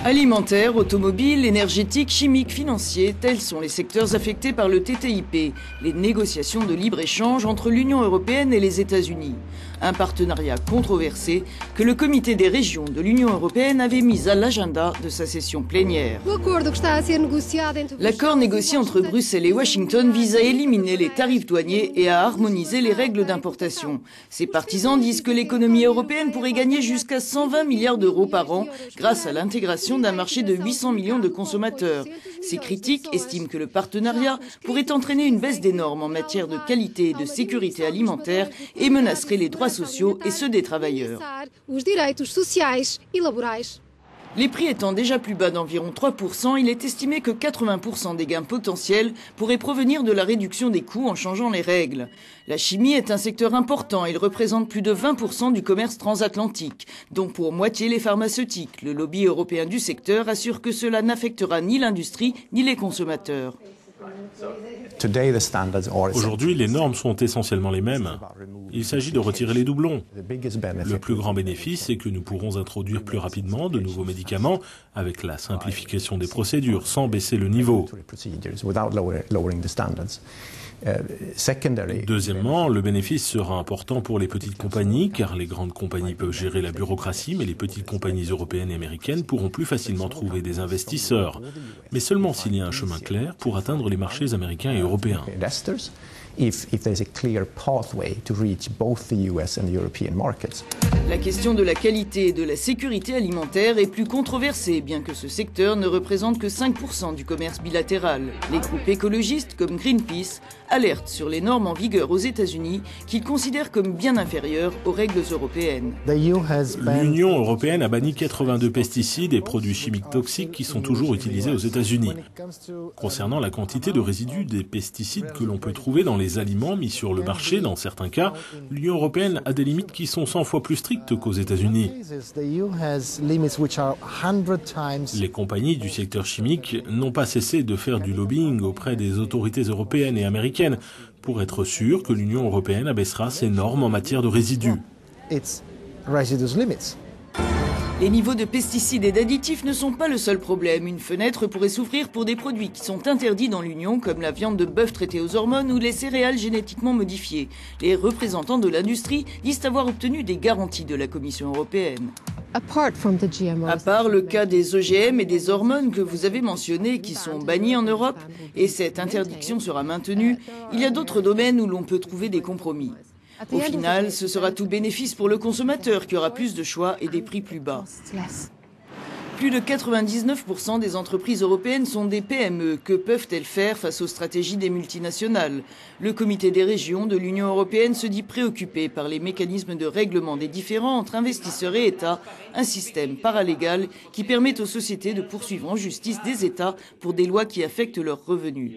Alimentaire, automobile, énergétique, chimique, financier, tels sont les secteurs affectés par le TTIP, les négociations de libre-échange entre l'Union européenne et les États-Unis. Un partenariat controversé que le Comité des régions de l'Union européenne avait mis à l'agenda de sa session plénière. L'accord négocié entre Bruxelles et Washington vise à éliminer les tarifs douaniers et à harmoniser les règles d'importation. Ses partisans disent que l'économie européenne pourrait gagner jusqu'à 120 milliards d'euros par an grâce à l'intégration d'un marché de 800 millions de consommateurs. Ces critiques estiment que le partenariat pourrait entraîner une baisse des normes en matière de qualité et de sécurité alimentaire et menacerait les droits sociaux et ceux des travailleurs. Les prix étant déjà plus bas d'environ 3%, il est estimé que 80% des gains potentiels pourraient provenir de la réduction des coûts en changeant les règles. La chimie est un secteur important, il représente plus de 20% du commerce transatlantique, dont pour moitié les pharmaceutiques. Le lobby européen du secteur assure que cela n'affectera ni l'industrie ni les consommateurs. Aujourd'hui, les normes sont essentiellement les mêmes. Il s'agit de retirer les doublons. Le plus grand bénéfice est que nous pourrons introduire plus rapidement de nouveaux médicaments avec la simplification des procédures sans baisser le niveau. Deuxièmement, le bénéfice sera important pour les petites compagnies car les grandes compagnies peuvent gérer la bureaucratie, mais les petites compagnies européennes et américaines pourront plus facilement trouver des investisseurs. Mais seulement s'il y a un chemin clair pour atteindre les marchés américains et européens. La question de la qualité et de la sécurité alimentaire est plus controversée, bien que ce secteur ne représente que 5% du commerce bilatéral. Les groupes écologistes comme Greenpeace alertent sur les normes en vigueur aux États-Unis qu'ils considèrent comme bien inférieures aux règles européennes. L'Union européenne a banni 82 pesticides et produits chimiques toxiques qui sont toujours utilisés aux États-Unis. Concernant la quantité de résidus des pesticides que l'on peut trouver dans les aliments mis sur le marché, dans certains cas, l'Union européenne a des limites qui sont 100 fois plus strictes qu'aux États-Unis. Les compagnies du secteur chimique n'ont pas cessé de faire du lobbying auprès des autorités européennes et américaines pour être sûres que l'Union européenne abaissera ses normes en matière de résidus. Les niveaux de pesticides et d'additifs ne sont pas le seul problème. Une fenêtre pourrait s'ouvrir pour des produits qui sont interdits dans l'Union, comme la viande de bœuf traitée aux hormones ou les céréales génétiquement modifiées. Les représentants de l'industrie disent avoir obtenu des garanties de la Commission européenne. À part le cas des OGM et des hormones que vous avez mentionnés, qui sont bannis en Europe, et cette interdiction sera maintenue, il y a d'autres domaines où l'on peut trouver des compromis. Au final, ce sera tout bénéfice pour le consommateur qui aura plus de choix et des prix plus bas. Plus de 99% des entreprises européennes sont des PME. Que peuvent-elles faire face aux stratégies des multinationales? Le Comité des régions de l'Union européenne se dit préoccupé par les mécanismes de règlement des différends entre investisseurs et États, un système paralégal qui permet aux sociétés de poursuivre en justice des États pour des lois qui affectent leurs revenus.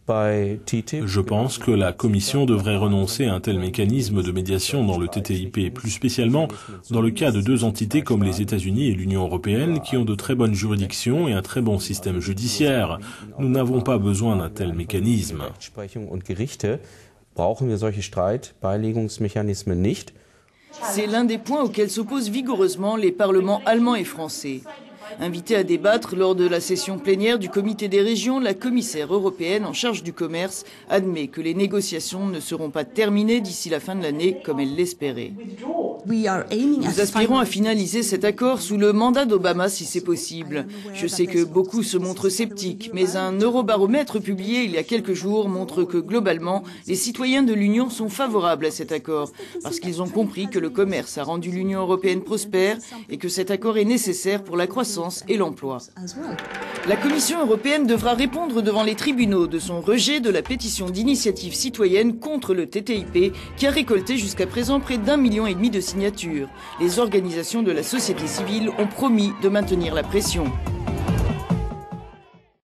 Je pense que la Commission devrait renoncer à un tel mécanisme de médiation dans le TTIP, plus spécialement dans le cas de deux entités comme les États-Unis et l'Union européenne qui ont de très bonnes juridictions et un très bon système judiciaire. Nous n'avons pas besoin d'un tel mécanisme. C'est l'un des points auxquels s'opposent vigoureusement les parlements allemands et français. Invitée à débattre lors de la session plénière du Comité des régions, la commissaire européenne en charge du commerce admet que les négociations ne seront pas terminées d'ici la fin de l'année comme elle l'espérait. Nous aspirons à finaliser cet accord sous le mandat d'Obama si c'est possible. Je sais que beaucoup se montrent sceptiques, mais un eurobaromètre publié il y a quelques jours montre que globalement, les citoyens de l'Union sont favorables à cet accord parce qu'ils ont compris que le commerce a rendu l'Union européenne prospère et que cet accord est nécessaire pour la croissance et l'emploi. La Commission européenne devra répondre devant les tribunaux de son rejet de la pétition d'initiative citoyenne contre le TTIP qui a récolté jusqu'à présent près d'1,5 million de signatures. Les organisations de la société civile ont promis de maintenir la pression.